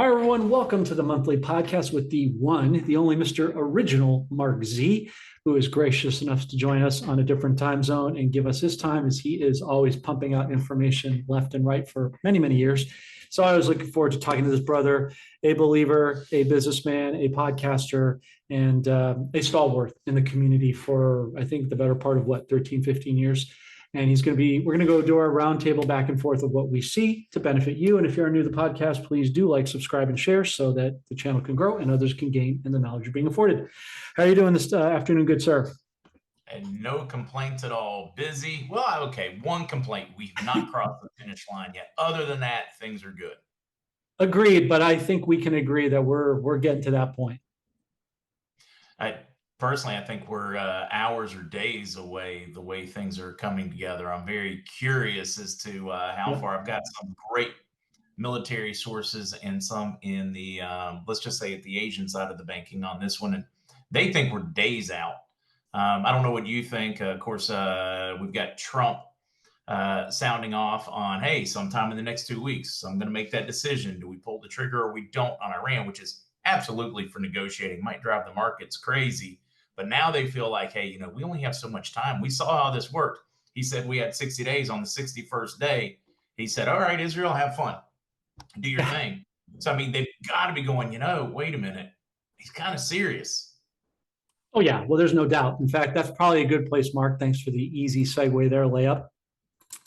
Hi, everyone. Welcome to the monthly podcast with the one, the only Mr. Original Mark Z, who is gracious enough to join us on a different time zone and give us his time as he is always pumping out information left and right for many, many years. So I was looking forward to talking to this brother, a believer, a businessman, a podcaster, and a stalwart in the community for, I think, the better part of 13, 15 years. And we're going to go do our roundtable back and forth of what we see to benefit you. And if you're new to the podcast, please do like, subscribe, and share so that the channel can grow and others can gain in the knowledge you're being afforded. How are you doing this afternoon, good sir? And no complaints at all. Busy. Well, okay, one complaint. We've not crossed the finish line yet. Other than that, things are good. Agreed, but I think we can agree that we're getting to that point. I think we're hours or days away the way things are coming together. I'm very curious as to how far. I've got some great military sources and some in the, let's just say at the Asian side of the banking on this one. And they think we're days out. I don't know what you think. Of course, we've got Trump sounding off on, hey, sometime in the next 2 weeks, I'm going to make that decision. Do we pull the trigger or we don't on Iran, which is absolutely for negotiating, might drive the markets crazy. But now they feel like, hey, we only have so much time. We saw how this worked. He said we had 60 days. On the 61st day, he said, all right, Israel, have fun. Do your thing. So, I mean, they've got to be going, wait a minute. He's kind of serious. Oh, yeah. Well, there's no doubt. In fact, that's probably a good place, Mark. Thanks for the easy segue there, layup.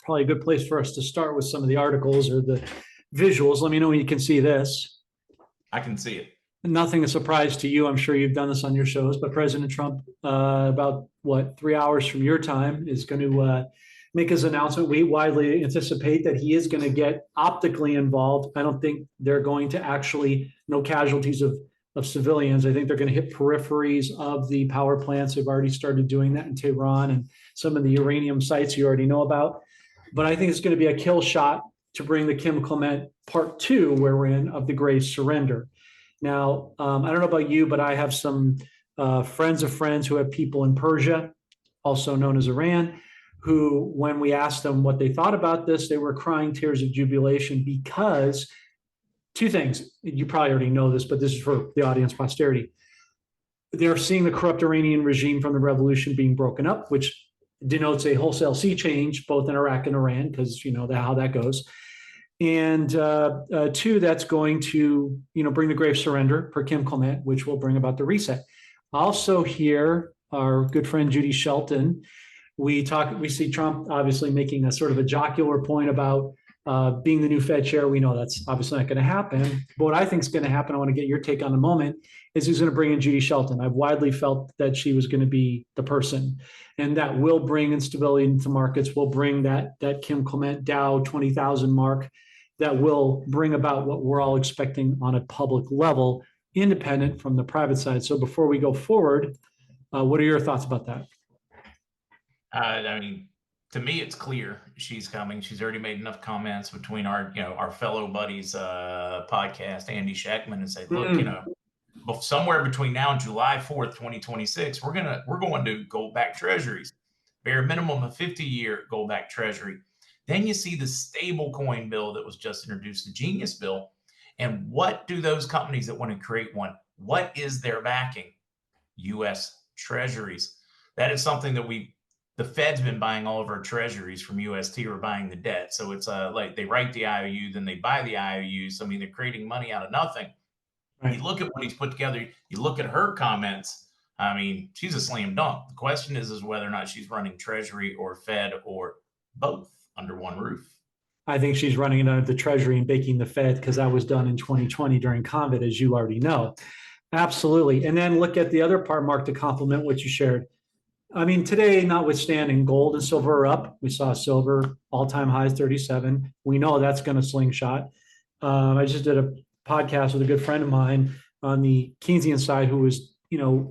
Probably a good place for us to start with some of the articles or the visuals. Let me know when you can see this. I can see it. Nothing a surprise to you. I'm sure you've done this on your shows, but President Trump, about 3 hours from your time, is going to make his announcement. We widely anticipate that he is going to get optically involved. I don't think they're going to actually, no casualties of civilians. I think they're going to hit peripheries of the power plants. They've already started doing that in Tehran and some of the uranium sites you already know about. But I think it's going to be a kill shot to bring the Kim Clement part 2, where we're in, of the grave surrender. Now, I don't know about you, but I have some friends of friends who have people in Persia, also known as Iran, who, when we asked them what they thought about this, they were crying tears of jubilation because two things. You probably already know this, but this is for the audience posterity. They're seeing the corrupt Iranian regime from the revolution being broken up, which denotes a wholesale sea change, both in Iraq and Iran, because you know how that goes. And two, that's going to bring the grave surrender for Kim Clement, which will bring about the reset. Also here, our good friend Judy Shelton, we see Trump obviously making a sort of a jocular point about being the new Fed chair. We know that's obviously not going to happen. But what I think is going to happen, I want to get your take on in a moment, is he's going to bring in Judy Shelton. I've widely felt that she was going to be the person, and that will bring instability into markets, will bring that Kim Clement Dow 20,000 mark, that will bring about what we're all expecting on a public level, independent from the private side. So before we go forward, what are your thoughts about that? I mean, to me, it's clear she's coming. She's already made enough comments between our fellow buddies podcast, Andy Shackman, and say, look, somewhere between now and July 4th, 2026, we're going to gold-backed treasuries, bare minimum of 50-year gold-backed treasury. Then you see the stable coin bill that was just introduced, the Genius bill. And what do those companies that want to create one, what is their backing? U.S. treasuries. That is something that the Fed's been buying all of our treasuries from UST, or buying the debt. So it's like they write the IOU, then they buy the IOUs. I mean, they're creating money out of nothing. Right. You look at what he's put together, you look at her comments. I mean, she's a slam dunk. The question is whether or not she's running treasury or Fed or both under one roof. I think she's running it under the Treasury and baking the Fed, because that was done in 2020 during COVID, as you already know. Absolutely. And then look at the other part, Mark, to complement what you shared. I mean, today, notwithstanding, gold and silver are up. We saw silver all-time highs, 37. We know that's going to slingshot. I just did a podcast with a good friend of mine on the Keynesian side who was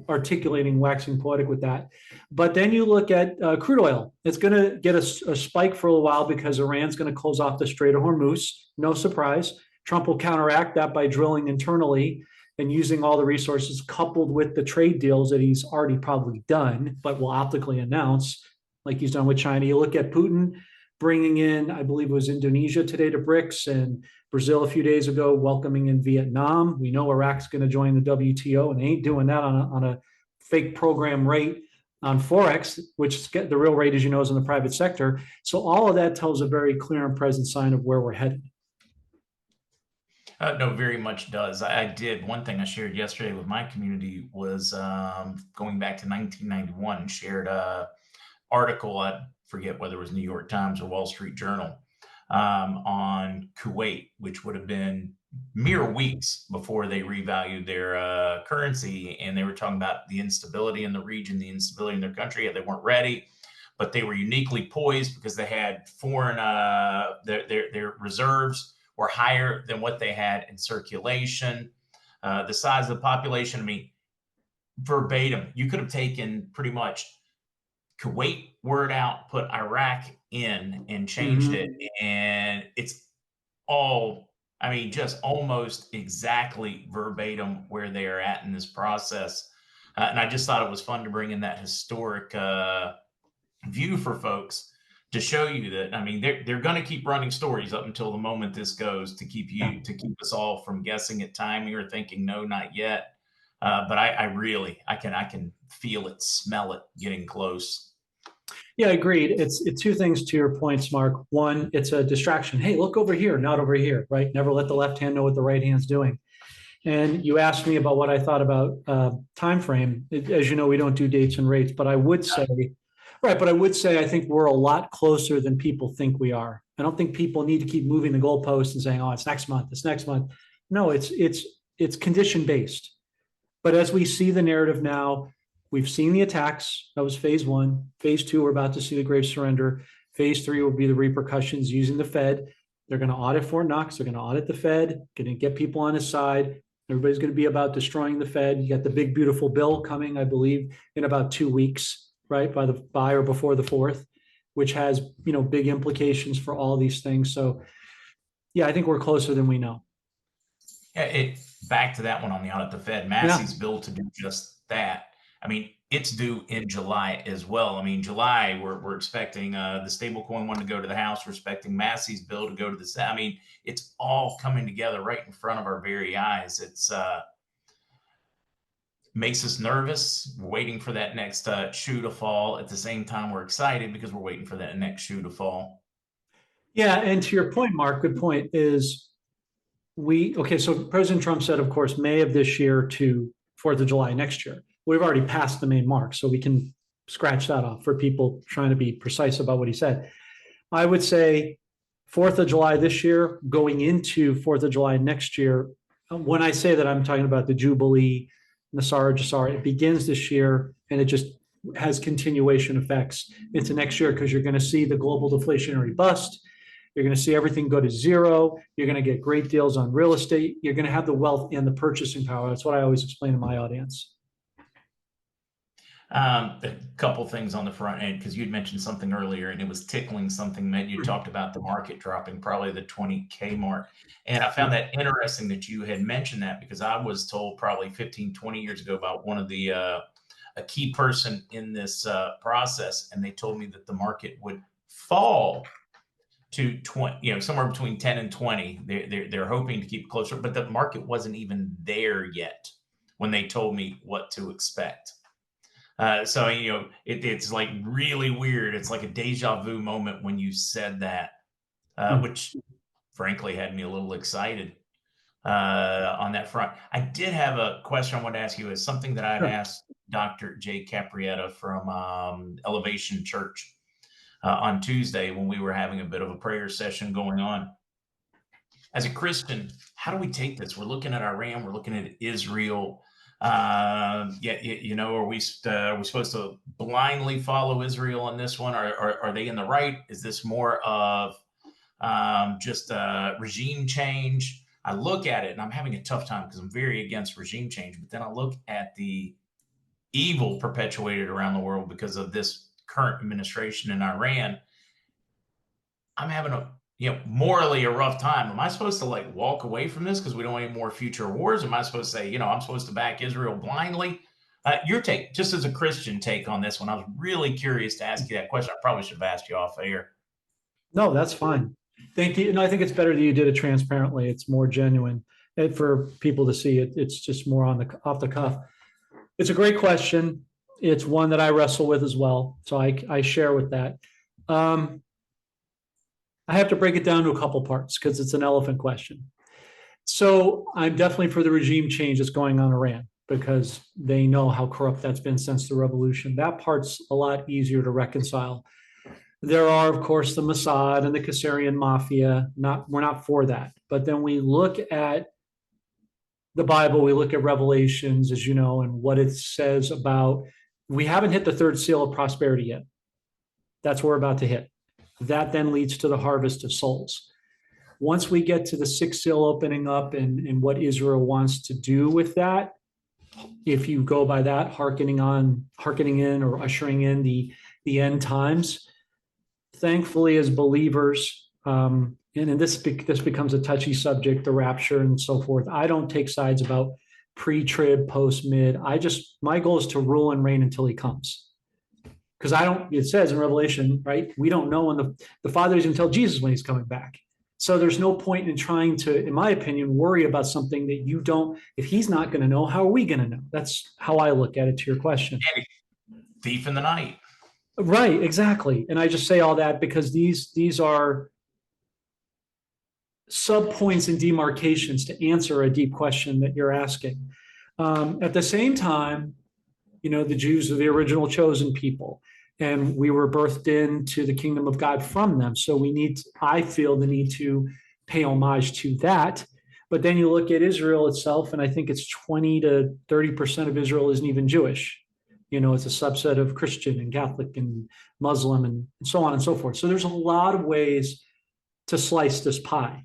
articulating, waxing poetic with that. But then you look at crude oil. It's going to get a spike for a while because Iran's going to close off the Strait of Hormuz. No surprise. Trump will counteract that by drilling internally and using all the resources, coupled with the trade deals that he's already probably done, but will optically announce, like he's done with China. You look at Putin bringing in, I believe it was Indonesia today to BRICS, and Brazil a few days ago welcoming in Vietnam. We know Iraq's going to join the WTO, and they ain't doing that on a fake program rate on Forex, which the real rate, as you know, is in the private sector. So all of that tells a very clear and present sign of where we're headed. No, very much does. I did. One thing I shared yesterday with my community was going back to 1991, shared a article, I forget whether it was New York Times or Wall Street Journal, on Kuwait, which would have been mere weeks before they revalued their currency. And they were talking about the instability in the region, the instability in their country. They weren't ready, but they were uniquely poised because they had foreign, their reserves were higher than what they had in circulation. The size of the population, I mean, verbatim, you could have taken pretty much Kuwait word out, put Iraq in, and changed it. And it's all, I mean, just almost exactly verbatim where they are at in this process. And I just thought it was fun to bring in that historic view for folks to show you that, I mean, they're going to keep running stories up until the moment this goes to keep us all from guessing at timing or thinking, no, not yet. But I really, I can feel it, smell it getting close. Yeah, agreed. It's two things to your points, Mark. One, it's a distraction. Hey, look over here, not over here, right? Never let the left hand know what the right hand's doing. And you asked me about what I thought about time frame. As you know, we don't do dates and rates, but I would say, right, but I would say I think we're a lot closer than people think we are. I don't think people need to keep moving the goalposts and saying, "Oh, it's next month. It's next month." No, it's condition based. But as we see the narrative now, we've seen the attacks. That was phase one. Phase two, we're about to see the grave surrender. Phase three will be the repercussions using the Fed. They're going to audit Fort Knox. They're going to audit the Fed, going to get people on his side. Everybody's going to be about destroying the Fed. You got the big, beautiful bill coming, I believe, in about 2 weeks, right? By or before the 4th, which has, big implications for all these things. So yeah, I think we're closer than we know. Yeah, back to that one on the audit, the Fed, Massey's bill to do just that. I mean, it's due in July as well. I mean, July, we're expecting the stablecoin one to go to the House. We're expecting Massey's bill to go to the Senate. I mean, it's all coming together right in front of our very eyes. It's makes us nervous. We're waiting for that next shoe to fall. At the same time, we're excited because we're waiting for that next shoe to fall. Yeah, and to your point, Mark, good point, is so President Trump said, of course, May of this year to 4th of July next year. We've already passed the May mark, so we can scratch that off for people trying to be precise about what he said. I would say 4th of July this year, going into 4th of July next year. When I say that, I'm talking about the Jubilee, Nasara Jasara. It begins this year, and it just has continuation effects into next year because you're going to see the global deflationary bust. You're going to see everything go to zero. You're going to get great deals on real estate. You're going to have the wealth and the purchasing power. That's what I always explain to my audience. A couple things on the front end, because you'd mentioned something earlier and it was tickling something that you talked about the market dropping probably the 20K mark. And I found that interesting that you had mentioned that, because I was told probably 15, 20 years ago about one of the, a key person in this process. And they told me that the market would fall to 20, somewhere between 10 and 20. They're hoping to keep closer, but the market wasn't even there yet when they told me what to expect. So, it's like really weird. It's like a deja vu moment when you said that, which frankly had me a little excited on that front. I did have a question I wanted to ask you. Is something that I'd asked Dr. Jay Caprietta from Elevation Church on Tuesday when we were having a bit of a prayer session going on. As a Christian, how do we take this? We're looking at Iran. We're looking at Israel. Are we supposed to blindly follow Israel on this one? Are they in the right? Is this more of just regime change? I look at it and I'm having a tough time because I'm very against regime change. But then I look at the evil perpetuated around the world because of this current administration in Iran. I'm having morally a rough time. Am I supposed to walk away from this because we don't want any more future wars? Am I supposed to say, I'm supposed to back Israel blindly? Your take, just as a Christian take on this one, I was really curious to ask you that question. I probably should have asked you off air. No, that's fine. Thank you. And I think it's better that you did it transparently. It's more genuine and for people to see it. It's just more on the off the cuff. It's a great question. It's one that I wrestle with as well. So I share with that. Um, I have to break it down to a couple parts because it's an elephant question. So I'm definitely for the regime change that's going on in Iran because they know how corrupt that's been since the revolution. That part's a lot easier to reconcile. There are, of course, the Mossad and the Kassarian mafia. We're not for that. But then we look at the Bible, we look at Revelations, as you know, and what it says about we haven't hit the third seal of prosperity yet. That's what we're about to hit. That then leads to the harvest of souls. Once we get to the sixth seal opening up and what Israel wants to do with that, if you go by that, hearkening in or ushering in the end times, thankfully as believers, and this becomes a touchy subject, the rapture and so forth. I don't take sides about pre-trib, post-mid. My goal is to rule and reign until he comes. Because it says in Revelation, right? We don't know when the Father is going to tell Jesus when he's coming back. So there's no point in trying to, in my opinion, worry about something that you don't, if he's not going to know, how are we going to know? That's how I look at it to your question. Thief in the night. Right, exactly. And I just say all that because these are sub-points and demarcations to answer a deep question that you're asking. At the same time, the Jews are the original chosen people, and we were birthed into the kingdom of God from them. So I feel the need to pay homage to that. But then you look at Israel itself, and I think it's 20 to 30% of Israel isn't even Jewish. It's a subset of Christian and Catholic and Muslim and so on and so forth. So there's a lot of ways to slice this pie.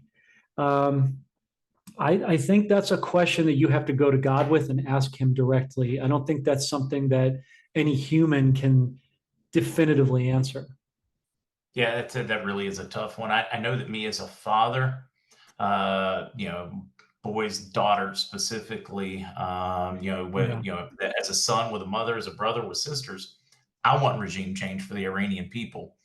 I think that's a question that you have to go to God with and ask him directly. I don't think that's something that any human can definitively answer. Yeah, that really is a tough one. I know that me as a father, boys, daughters specifically, as a son with a mother, as a brother with sisters, I want regime change for the Iranian people.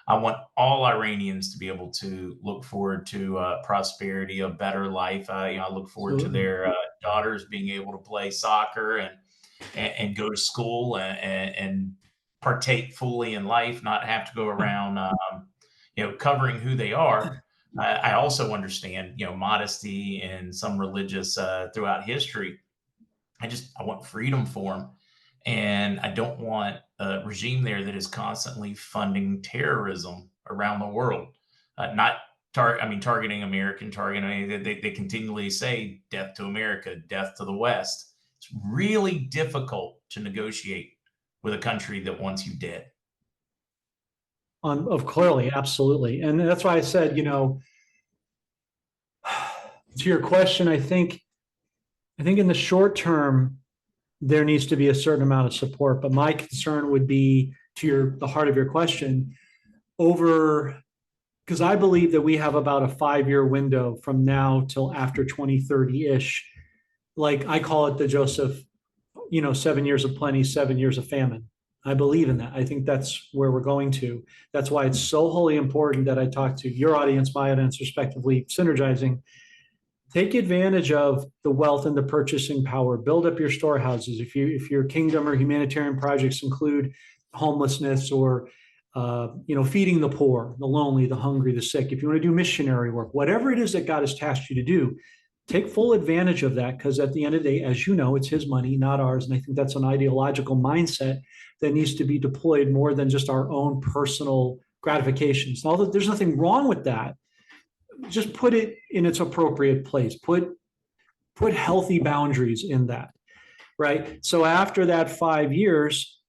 I want all Iranians to be able to look forward to prosperity, a better life. I look forward to their daughters being able to play soccer and go to school and partake fully in life, not have to go around, covering who they are. I also understand, modesty and some religious throughout history. I want freedom for them. And I don't want a regime there that is constantly funding terrorism around the world. Targeting American, they continually say death to America, death to the West. It's really difficult to negotiate with a country that wants you dead. Clearly, absolutely. And that's why I said, to your question, I think in the short term, there needs to be a certain amount of support. But my concern would be to the heart of your question because I believe that we have about a 5-year window from now till after 2030-ish. Like I call it the Joseph, 7 years of plenty, 7 years of famine. I believe in that. I think that's where we're going to. That's why it's so wholly important that I talk to your audience, my audience, respectively, synergizing. Take advantage of the wealth and the purchasing power. Build up your storehouses. If your kingdom or humanitarian projects include homelessness or feeding the poor, the lonely, the hungry, the sick. If you want to do missionary work, whatever it is that God has tasked you to do, take full advantage of that because at the end of the day, as you know, it's his money, not ours. And I think that's an ideological mindset that needs to be deployed more than just our own personal gratifications. Although there's nothing wrong with that, just put it in its appropriate place. Put healthy boundaries in that, right? So after that 5 years,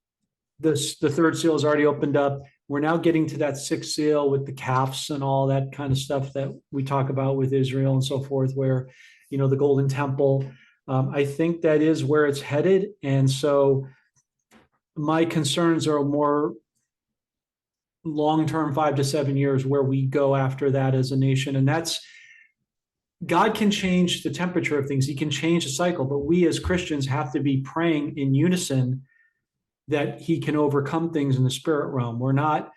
the third seal has already opened up. We're now getting to that sixth seal with the calves and all that kind of stuff that we talk about with Israel and so forth, where, the Golden Temple. I think that is where it's headed. And so my concerns are more long-term, 5 to 7 years, where we go after that as a nation. And God can change the temperature of things. He can change the cycle, but we as Christians have to be praying in unison that he can overcome things in the spirit realm. We're not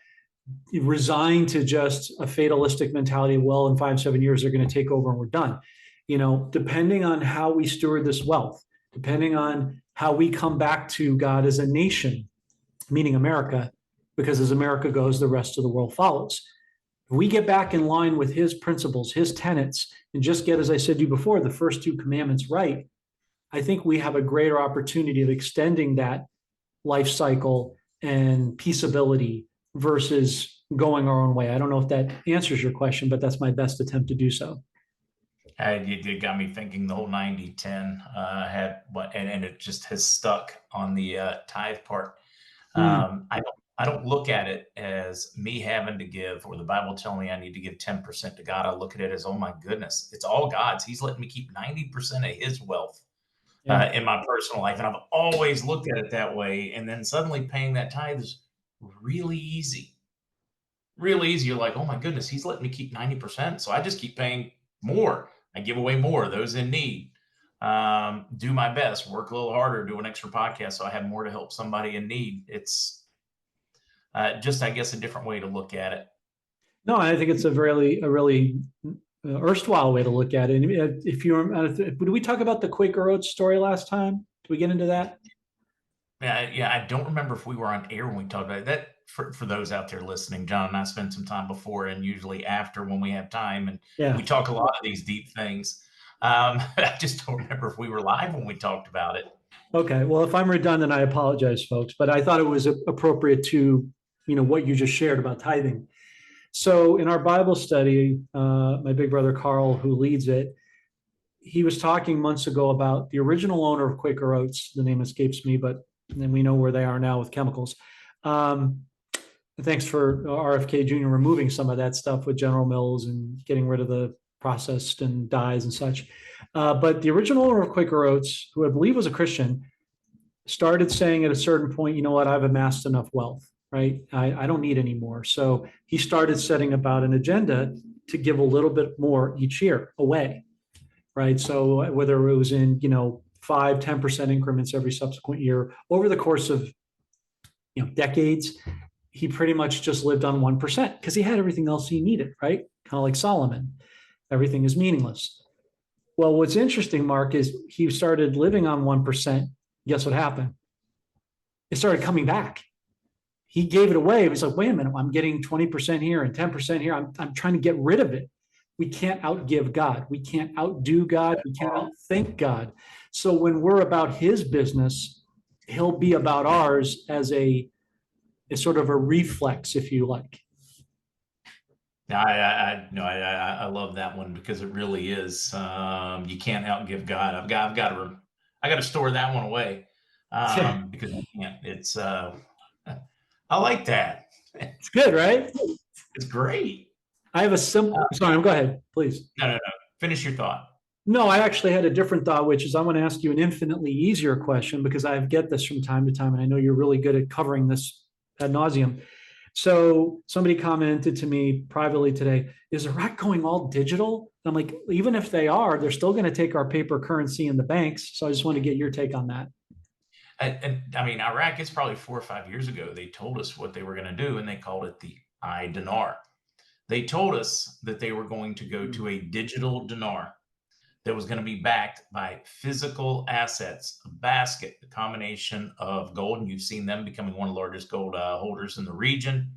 resigned to just a fatalistic mentality. Well, in 5, 7 years, they're going to take over and we're done. Depending on how we steward this wealth, depending on how we come back to God as a nation, meaning America, because as America goes, the rest of the world follows. If we get back in line with his principles, his tenets, and just get, as I said to you before, the first 2 commandments right, I think we have a greater opportunity of extending that life cycle and peaceability versus going our own way. I don't know if that answers your question, but that's my best attempt to do so. It got me thinking the whole 90-10 had what, and it just has stuck on the tithe part. I don't look at it as me having to give, or the Bible telling me I need to give 10% to God. I look at it as, oh my goodness, it's all God's. He's letting me keep 90% of his wealth in my personal life. And I've always looked at it that way. And then suddenly paying that tithe is really easy. Really easy. You're like, oh my goodness, he's letting me keep 90%. So I just keep paying more. I give away more, those in need. Do my best, work a little harder, do an extra podcast so I have more to help somebody in need. It's just, I guess, a different way to look at it. No, I think it's a really erstwhile way to look at it. If did we talk about the Quaker Oats story last time? Did we get into that? Yeah, I don't remember if we were on air when we talked about it. That for those out there listening, John and I spend some time before and usually after when we have time, and we talk a lot of these deep things. I just don't remember if we were live when we talked about it. Okay, well, if I'm redundant, I apologize, folks, but I thought it was appropriate to, what you just shared about tithing. So in our Bible study, my big brother Carl, who leads it, he was talking months ago about the original owner of Quaker Oats. The name escapes me, but then we know where they are now with chemicals. Thanks for RFK Jr. removing some of that stuff with General Mills and getting rid of the processed and dyes and such. But the original owner of Quaker Oats, who I believe was a Christian, started saying at a certain point, you know what, I've amassed enough wealth, right? I don't need any more. So he started setting about an agenda to give a little bit more each year away, right? So whether it was in, 5, 10% increments every subsequent year, over the course of, decades, he pretty much just lived on 1% because he had everything else he needed, right? Kind of like Solomon. Everything is meaningless. Well, what's interesting, Mark, is he started living on 1%. Guess what happened? It started coming back. He gave it away. It was like, wait a minute, I'm getting 20% here and 10% here. I'm trying to get rid of it. We can't outgive God. We can't outdo God. We can't outthink God. So when we're about his business, he'll be about ours as a sort of a reflex, if you like. I love that one because it really is. You can't outgive God. I've got to store that one away because you can't. It's I like that. It's good, right? It's great. I have a simple. Sorry, go ahead, please. No. Finish your thought. No, I actually had a different thought, which is I want to ask you an infinitely easier question because I get this from time to time, and I know you're really good at covering this ad nauseum. So somebody commented to me privately today, is Iraq going all digital? I'm like, even if they are, they're still going to take our paper currency in the banks. So I just want to get your take on that. And I mean, Iraq is probably 4 or 5 years ago. They told us what they were going to do, and they called it the I-dinar. They told us that they were going to go to a digital dinar that was going to be backed by physical assets, a basket, the combination of gold, and you've seen them becoming one of the largest gold holders in the region,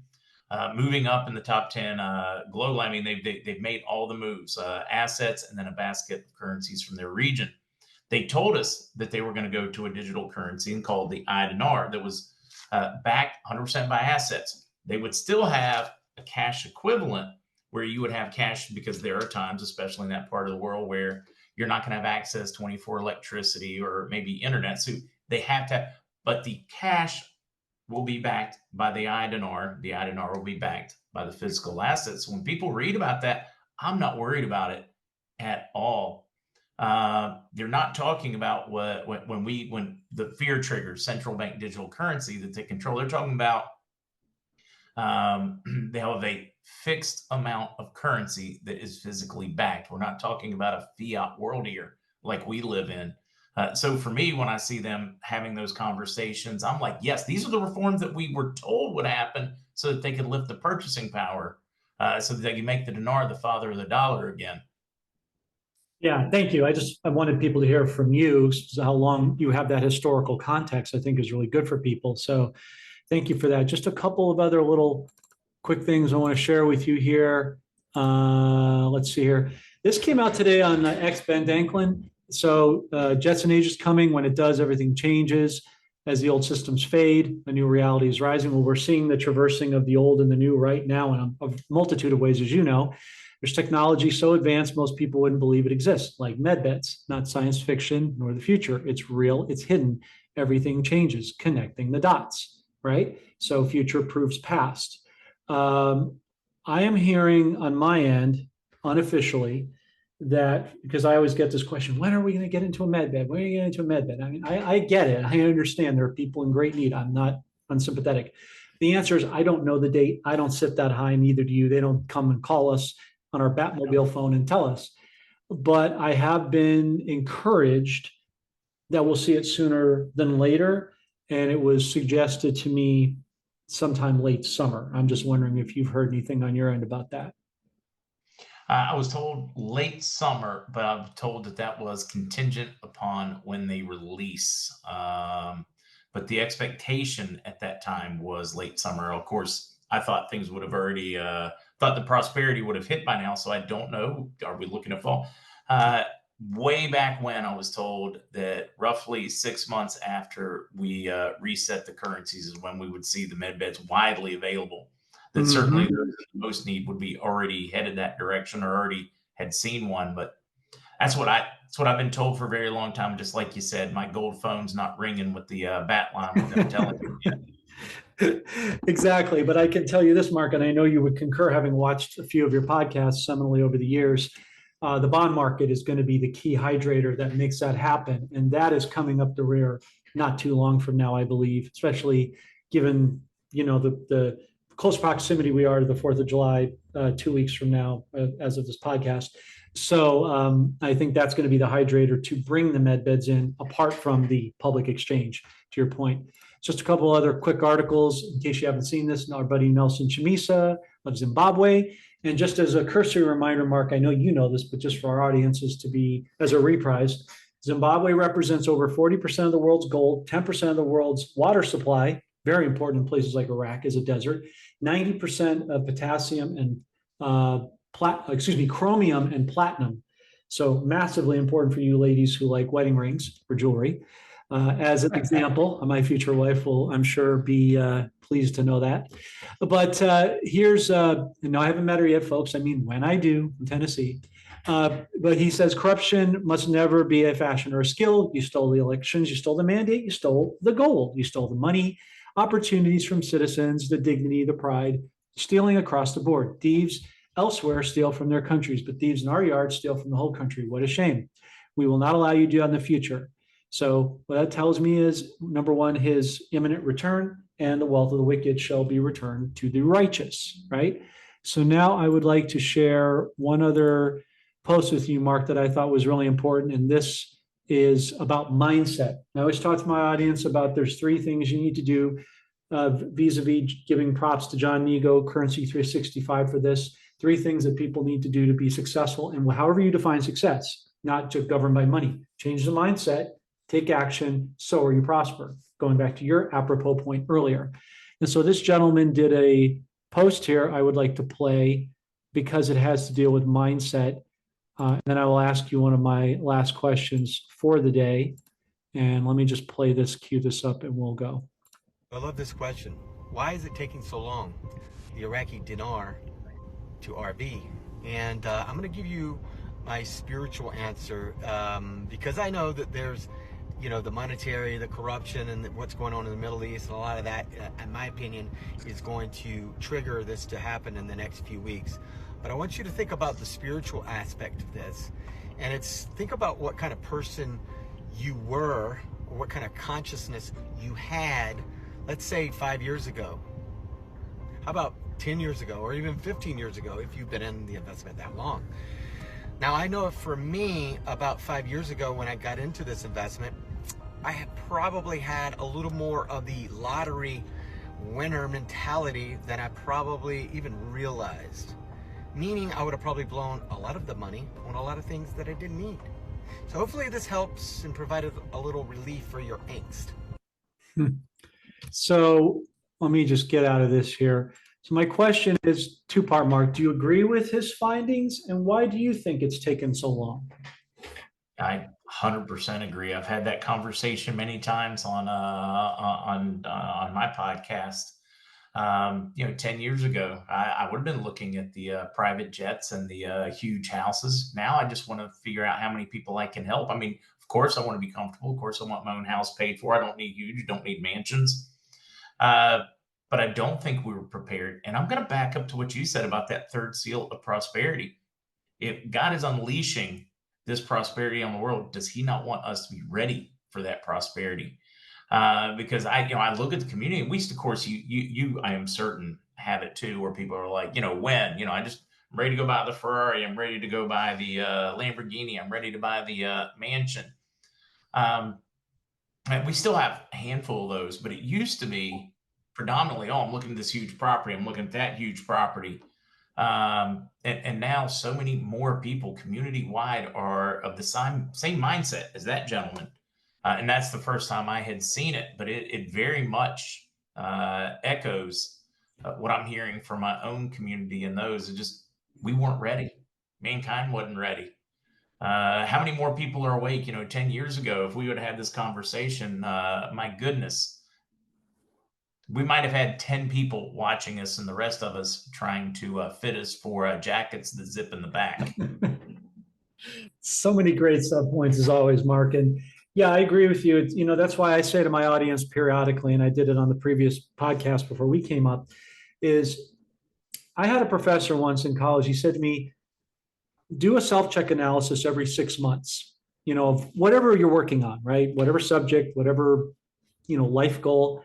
moving up in the top 10 globally. I mean, they've made all the moves, assets, and then a basket of currencies from their region. They told us that they were going to go to a digital currency and called the I-dinar that was backed 100% by assets. They would still have a cash equivalent where you would have cash because there are times, especially in that part of the world, where you're not going to have access to 24 electricity or maybe internet. So they have to, but the cash will be backed by the I-dinar. The I-dinar will be backed by the physical assets. When people read about that, I'm not worried about it at all. They're not talking about when the fear triggers central bank digital currency that they control. They're talking about they have a fixed amount of currency that is physically backed. We're not talking about a fiat world here like we live in. So for me, when I see them having those conversations, I'm like, yes, these are the reforms that we were told would happen so that they could lift the purchasing power, so that they can make the dinar the father of the dollar again. Yeah, thank you. I wanted people to hear from you. So how long you have that historical context, I think, is really good for people. So thank you for that. Just a couple of other little quick things I want to share with you here. Let's see here. This came out today on X Ben Danklin. So Jetson Age is coming. When it does, everything changes. As the old systems fade, a new reality is rising. Well, we're seeing the traversing of the old and the new right now in a multitude of ways, as you know. There's technology so advanced, most people wouldn't believe it exists, like med beds, not science fiction nor the future. It's real, it's hidden. Everything changes, connecting the dots, right? So future proves past. I am hearing on my end, unofficially, that because I always get this question, when are we going to get into a med bed? When are you going to get into a med bed? I mean, I get it. I understand there are people in great need. I'm not unsympathetic. The answer is I don't know the date. I don't sit that high, neither do you. They don't come and call us on our Batmobile phone and tell us. But I have been encouraged that we'll see it sooner than later. And it was suggested to me sometime late summer. I'm just wondering if you've heard anything on your end about that. I was told late summer, but I'm told that that was contingent upon when they release. But the expectation at that time was late summer. Of course, I thought things would have already, thought the prosperity would have hit by now. So I don't know. Are we looking at fall? Way back when I was told that roughly 6 months after we reset the currencies is when we would see the med beds widely available. That certainly those in the most need would be already headed that direction or already had seen one. But that's what I've been told for a very long time. Just like you said, my gold phone's not ringing with the bat line with them telling me yet. Exactly. But I can tell you this, Mark, and I know you would concur, having watched a few of your podcasts seminally over the years. The bond market is going to be the key hydrator that makes that happen. And that is coming up the rear not too long from now, I believe, especially given, the close proximity we are to the 4th of July, 2 weeks from now, as of this podcast. So I think that's going to be the hydrator to bring the med beds in, apart from the public exchange, to your point. Just a couple other quick articles, in case you haven't seen this, our buddy Nelson Chamisa of Zimbabwe. And just as a cursory reminder, Mark, I know you know this, but just for our audiences to be as a reprise, Zimbabwe represents over 40% of the world's gold, 10% of the world's water supply, very important in places like Iraq as a desert, 90% of potassium and chromium and platinum. So massively important for you ladies who like wedding rings or jewelry. As an example, my future wife will, I'm sure, be pleased to know that. But here's, no, I haven't met her yet, folks. I mean, when I do in Tennessee. But he says corruption must never be a fashion or a skill. You stole the elections, you stole the mandate, you stole the gold, you stole the money, opportunities from citizens, the dignity, the pride, stealing across the board. Thieves elsewhere steal from their countries, but thieves in our yard steal from the whole country. What a shame. We will not allow you to do that in the future. So what that tells me is, number one, his imminent return, and the wealth of the wicked shall be returned to the righteous, right? So now I would like to share one other post with you, Mark, that I thought was really important. And this is about mindset. I always talk to my audience about there's 3 things you need to do, vis-a-vis giving props to John Nigo, Currency 365 for this. 3 things that people need to do to be successful. And however you define success, not to govern by money, change the mindset, take action, so are you prosper. Going back to your apropos point earlier. And so this gentleman did a post here I would like to play because it has to deal with mindset. And then I will ask you one of my last questions for the day. And let me just play this, cue this up, and we'll go. I love this question. Why is it taking so long, the Iraqi dinar to RB? And I'm going to give you my spiritual answer because I know that there's, the monetary, the corruption, and what's going on in the Middle East, and a lot of that, in my opinion, is going to trigger this to happen in the next few weeks. But I want you to think about the spiritual aspect of this, and think about what kind of person you were, or what kind of consciousness you had, let's say 5 years ago. How about 10 years ago, or even 15 years ago, if you've been in the investment that long? Now, I know for me, about 5 years ago when I got into this investment, I had probably had a little more of the lottery winner mentality than I probably even realized. Meaning I would have probably blown a lot of the money on a lot of things that I didn't need. So hopefully this helps and provided a little relief for your angst. So let me just get out of this here. So my question is two-part, Mark. Do you agree with his findings, and why do you think it's taken so long? I 100% agree. I've had that conversation many times on my podcast. 10 years ago, I would have been looking at the private jets and the huge houses. Now I just want to figure out how many people I can help. I mean, of course, I want to be comfortable. Of course, I want my own house paid for. I don't need huge, don't need mansions. But I don't think we were prepared. And I'm going to back up to what you said about that third seal of prosperity. If God is unleashing this prosperity on the world, does he not want us to be ready for that prosperity? Because I look at the community, and we, of course, you, I am certain, have it too, where people are like, I'm ready to go buy the Ferrari. I'm ready to go buy the Lamborghini. I'm ready to buy the mansion. And we still have a handful of those, but it used to be predominantly, I'm looking at this huge property. I'm looking at that huge property. And now so many more people community-wide are of the same mindset as that gentleman. And that's the first time I had seen it, but it very much echoes what I'm hearing from my own community, and those are just, we weren't ready. Mankind wasn't ready. How many more people are awake? 10 years ago, if we would have had this conversation, my goodness, we might have had 10 people watching us and the rest of us trying to fit us for jackets that zip in the back. So many great sub points as always, Mark. And yeah, I agree with you. That's why I say to my audience periodically, and I did it on the previous podcast before we came up, is I had a professor once in college. He said to me, do a self-check analysis every 6 months, of whatever you're working on, right? Whatever subject, whatever, life goal,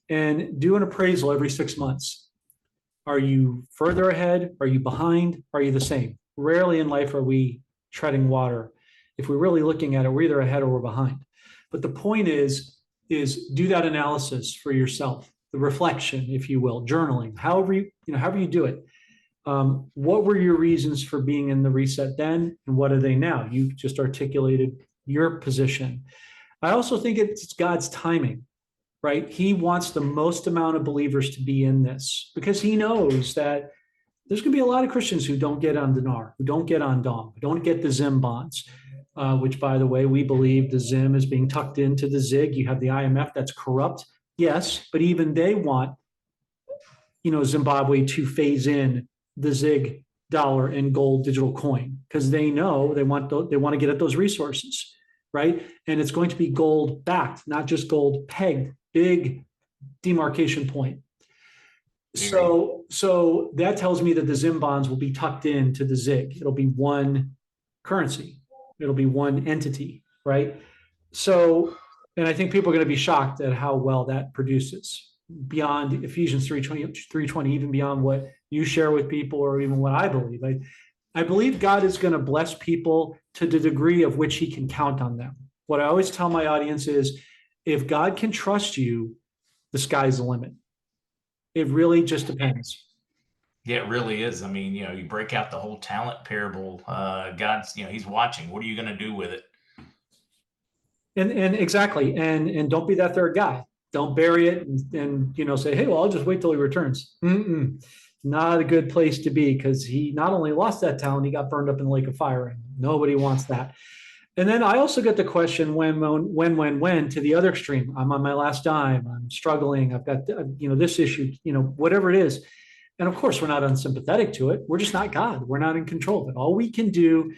and do an appraisal every 6 months. Are you further ahead? Are you behind? Are you the same? Rarely in life are we treading water. If we're really looking at it, we're either ahead or we're behind. But the point is do that analysis for yourself, the reflection, if you will, journaling, however you do it. What were your reasons for being in the reset then, and what are they now? You just articulated your position. I also think it's God's timing, right? He wants the most amount of believers to be in this because he knows that there's going to be a lot of Christians who don't get on dinar, who don't get on dong, who don't get the Zim bonds, which, by the way, we believe the Zim is being tucked into the ZIG. You have the IMF that's corrupt. Yes, but even they want, Zimbabwe to phase in the ZIG dollar and gold digital coin because they know they want to get at those resources, right? And it's going to be gold backed, not just gold pegged. Big demarcation point. So that tells me that the Zim bonds will be tucked into the ZIG. It'll be one currency. It'll be one entity, right? So, and I think people are going to be shocked at how well that produces beyond Ephesians 3:20, even beyond what you share with people or even what I believe. I believe God is going to bless people to the degree of which he can count on them. What I always tell my audience is, if God can trust you, the sky's the limit. It really just depends. Yeah, it really is. I mean, you break out the whole talent parable. God's, he's watching. What are you going to do with it? And exactly. And don't be that third guy. Don't bury it and say, hey, well, I'll just wait till he returns. Not a good place to be, because he not only lost that talent, he got burned up in the lake of fire, and nobody wants that. And then I also get the question when to the other extreme. I'm on my last dime. I'm struggling. I've got this issue. Whatever it is. And of course, we're not unsympathetic to it. We're just not God. We're not in control of it. All we can do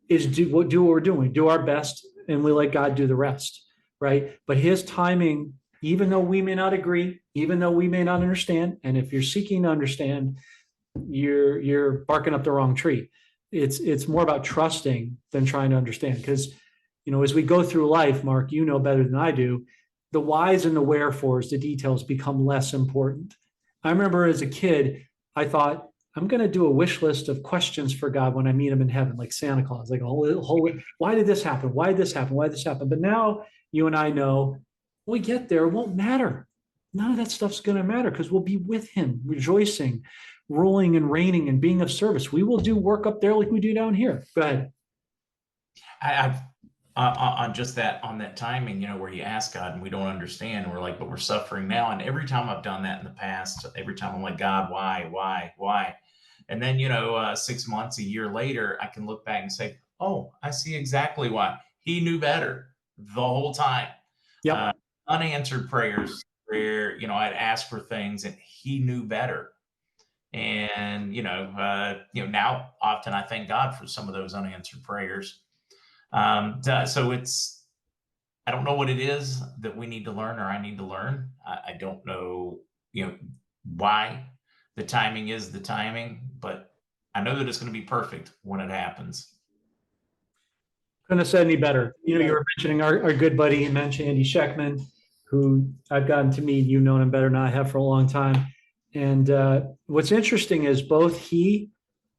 is do what we're doing. Do our best, and we let God do the rest, right? But His timing, even though we may not agree, even though we may not understand, and if you're seeking to understand, you're barking up the wrong tree. It's more about trusting than trying to understand. Because, as we go through life, Mark, better than I do, the whys and the wherefores, the details become less important. I remember as a kid, I thought, I'm going to do a wish list of questions for God when I meet him in heaven, like Santa Claus, like a whole why did this happen? Why did this happen? Why did this happen? But now you and I know when we get there, it won't matter. none of that stuff's going to matter because we'll be with him, rejoicing, ruling and reigning and being of service. We will do work up there like we do down here. Go ahead. I've on just that, on that timing, where you ask God and we don't understand, and we're like, but we're suffering now. And every time I've done that in the past, every time I'm like, God, why? And then, 6 months, a year later, I can look back and say, oh, I see exactly why. He knew better the whole time. Yep. Unanswered prayers where, I'd ask for things and he knew better. And, now often I thank God for some of those unanswered prayers. So I don't know what it is that we need to learn or I need to learn. I don't know, why the timing is the timing, but I know that it's going to be perfect when it happens. Couldn't have said any better. You were mentioning our good buddy, mentioned Andy Scheckman, who I've gotten to meet. You've known him better than I have for a long time. And what's interesting is both he,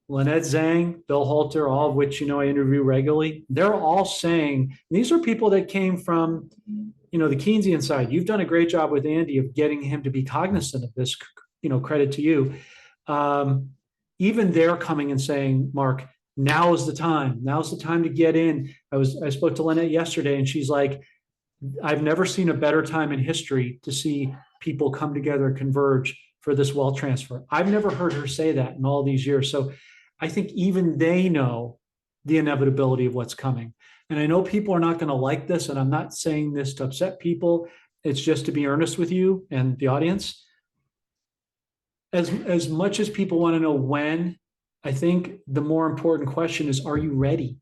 Lynette Zhang, Bill Halter, all of which, I interview regularly, they're all saying, these are people that came from, the Keynesian side. You've done a great job with Andy of getting him to be cognizant of this, credit to you. Even they're coming and saying, Mark, now is the time. Now's the time to get in. I spoke to Lynette yesterday and she's like, I've never seen a better time in history to see people come together and converge for this wealth transfer. I've never heard her say that in all these years. So I think even they know the inevitability of what's coming. And I know people are not going to like this, and I'm not saying this to upset people. It's just to be earnest with you and the audience. As much as people want to know when, I think the more important question is, are you ready?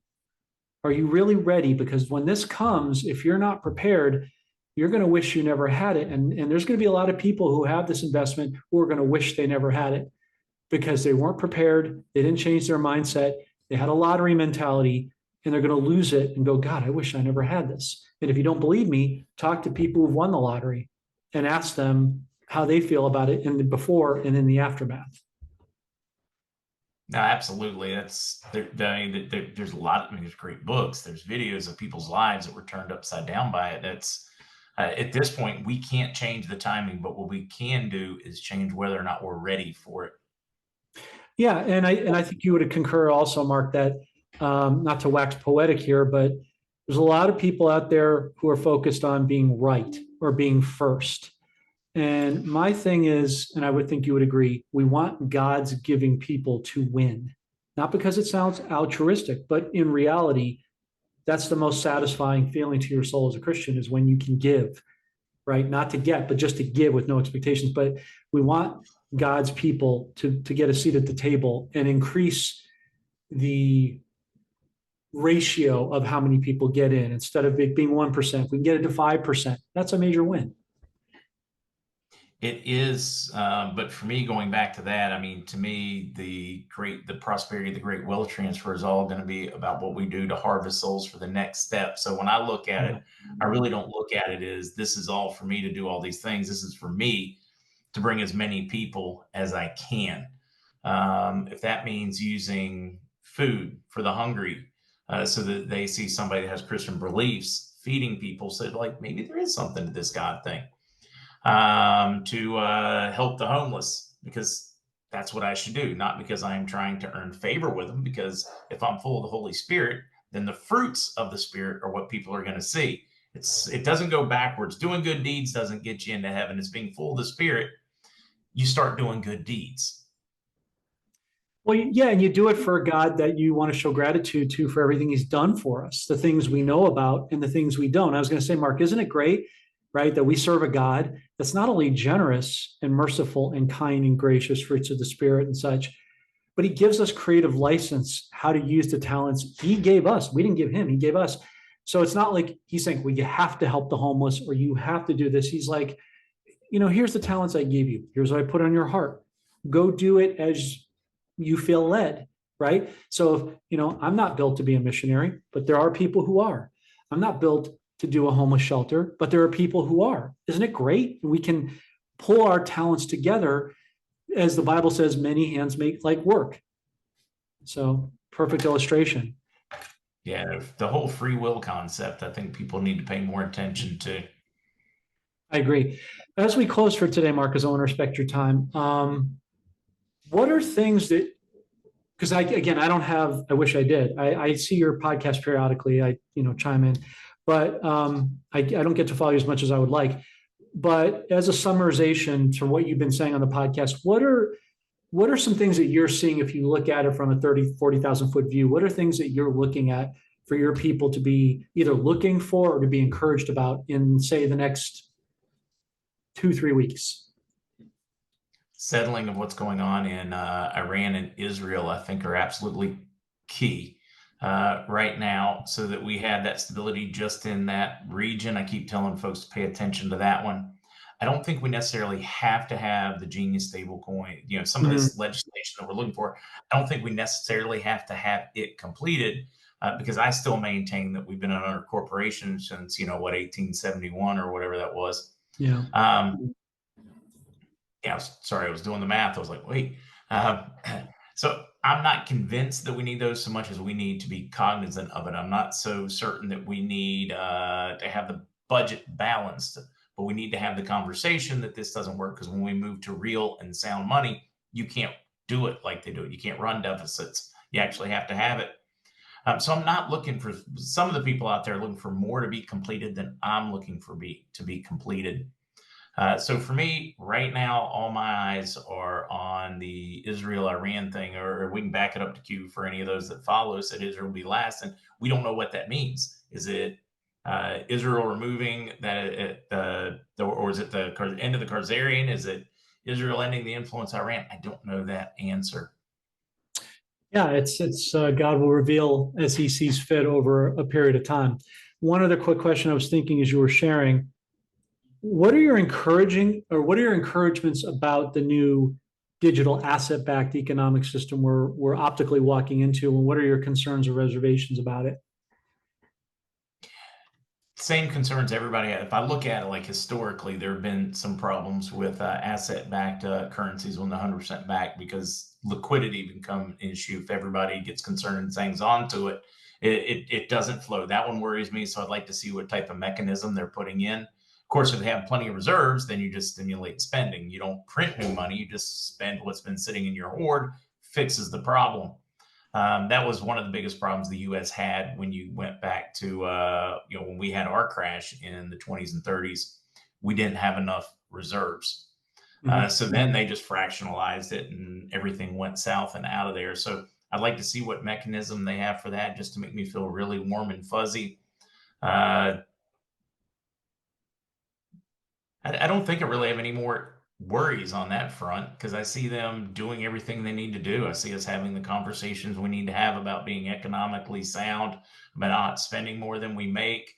Are you really ready? Because when this comes, if you're not prepared, you're going to wish you never had it. And there's going to be a lot of people who have this investment who are going to wish they never had it because they weren't prepared. They didn't change their mindset. They had a lottery mentality and they're going to lose it and go, God, I wish I never had this. And if you don't believe me, talk to people who've won the lottery and ask them how they feel about it in the before and in the aftermath. No, absolutely. There's a lot. There's great books. There's videos of people's lives that were turned upside down by it. That's at this point, we can't change the timing, but what we can do is change whether or not we're ready for it. Yeah, and I think you would concur also, Mark, that not to wax poetic here, but there's a lot of people out there who are focused on being right or being first. And my thing is, and I would think you would agree, we want God's giving people to win, not because it sounds altruistic, but in reality, that's the most satisfying feeling to your soul as a Christian is when you can give, right? Not to get, but just to give with no expectations. But we want God's people to get a seat at the table and increase the ratio of how many people get in. Instead of it being 1%, we can get it to 5%. That's a major win. It is, but for me, going back to that, to me, the prosperity, the great wealth transfer is all going to be about what we do to harvest souls for the next step. So when I look at it, I really don't look at it as this is all for me to do all these things. This is for me to bring as many people as I can. If that means using food for the hungry, so that they see somebody that has Christian beliefs, feeding people, so like maybe there is something to this God thing. To help the homeless, because that's what I should do, not because I am trying to earn favor with them, because if I'm full of the Holy Spirit, then the fruits of the Spirit are what people are going to see. It doesn't go backwards. Doing good deeds doesn't get you into heaven. It's being full of the Spirit. You start doing good deeds. Well, yeah, and you do it for a God that you want to show gratitude to for everything he's done for us, the things we know about and the things we don't. I was going to say, Mark, isn't it great, right, that we serve a God that's not only generous and merciful and kind and gracious, fruits of the Spirit and such, but he gives us creative license how to use the talents he gave us. We didn't give him, he gave us. So it's not like he's saying, well, you have to help the homeless or you have to do this. He's like, here's the talents I gave you. Here's what I put on your heart. Go do it as you feel led, right? So, I'm not built to be a missionary, but there are people who are. I'm not built to do a homeless shelter, but there are people who are. Isn't it great? We can pull our talents together. As the Bible says, many hands make light work. So, perfect illustration. Yeah, the whole free will concept, I think people need to pay more attention to. I agree. As we close for today, Marcus, I want to respect your time. What are things that, because I don't have, I wish I did. I see your podcast periodically. I, chime in, but I don't get to follow you as much as I would like. But as a summarization to what you've been saying on the podcast, what are some things that you're seeing if you look at it from a 30, 40,000 foot view? What are things that you're looking at for your people to be either looking for or to be encouraged about in, say, the next 2-3 weeks? Settling of what's going on in Iran and Israel, I think, are absolutely key right now, so that we have that stability just in that region. I keep telling folks to pay attention to that one. I don't think we necessarily have to have the Genius stablecoin, some of this legislation that we're looking for. I don't think we necessarily have to have it completed, because I still maintain that we've been under corporation since, 1871 or whatever that was. Yeah. Yeah, sorry, I was doing the math. I was like, wait. So I'm not convinced that we need those so much as we need to be cognizant of it. I'm not so certain that we need to have the budget balanced, but we need to have the conversation that this doesn't work, because when we move to real and sound money, you can't do it like they do it. You can't run deficits. You actually have to have it. So I'm not looking for, some of the people out there looking for more to be completed than I'm looking for to be completed. So for me, right now, all my eyes are on the Israel-Iran thing, or we can back it up to Q for any of those that follow us, that Israel will be last. And we don't know what that means. Is it Israel removing that, or is it the end of the Khazarian? Is it Israel ending the influence of Iran? I don't know that answer. Yeah, it's God will reveal as he sees fit over a period of time. One other quick question I was thinking as you were sharing, what are your encouragements about the new digital asset-backed economic system we're optically walking into, and what are your concerns or reservations about it? Same concerns everybody had. If I look at it, like historically, there have been some problems with asset-backed currencies when they're 100% backed, because liquidity become an issue. If everybody gets concerned and hangs on to it, it doesn't flow. That one worries me. So I'd like to see what type of mechanism they're putting in. Of course, if they have plenty of reserves, then you just stimulate spending. You don't print new money. You just spend what's been sitting in your hoard, fixes the problem. That was one of the biggest problems the U.S. had when you went back to, when we had our crash in the 20s and 30s. We didn't have enough reserves. So then they just fractionalized it and everything went south and out of there. So I'd like to see what mechanism they have for that, just to make me feel really warm and fuzzy. I don't think I really have any more worries on that front, because I see them doing everything they need to do. I see us having the conversations we need to have about being economically sound, about not spending more than we make.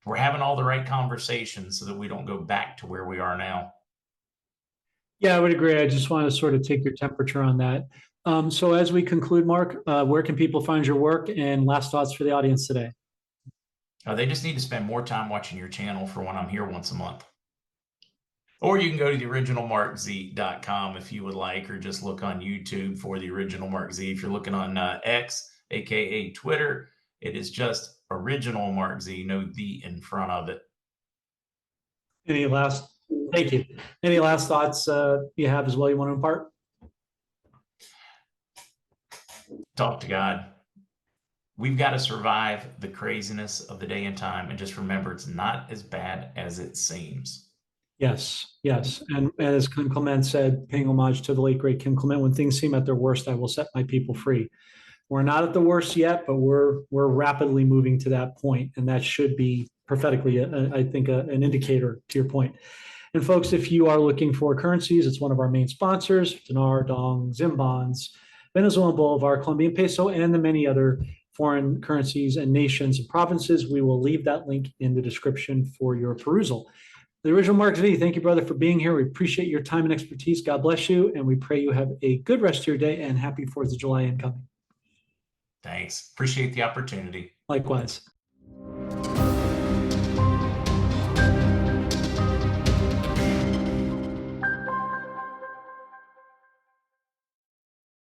We're having all the right conversations so that we don't go back to where we are now. Yeah, I would agree. I just want to sort of take your temperature on that. So as we conclude, Mark, where can people find your work, and last thoughts for the audience today? They just need to spend more time watching your channel for when I'm here once a month. Or you can go to theoriginalmarkz.com if you would like, or just look on YouTube for The Original Mark Z. If you're looking on X, aka Twitter, it is just Original Mark Z, no "the" in front of it. Thank you. Any last thoughts you have as well you want to impart? Talk to God. We've got to survive the craziness of the day and time, and just remember, it's not as bad as it seems. Yes. And as Kim Clement said, paying homage to the late great Kim Clement, when things seem at their worst, I will set my people free. We're not at the worst yet, but we're rapidly moving to that point, and that should be prophetically, I think, an indicator to your point. And folks, if you are looking for currencies, it's one of our main sponsors: dinar, dong, zim bonds, Venezuelan bolivar, Colombian peso, and the many other foreign currencies and nations and provinces. We will leave that link in the description for your perusal. The Original Mark Z, thank you, brother, for being here. We appreciate your time and expertise. God bless you, and we pray you have a good rest of your day, and happy 4th of July incoming. Thanks. Appreciate the opportunity. Likewise.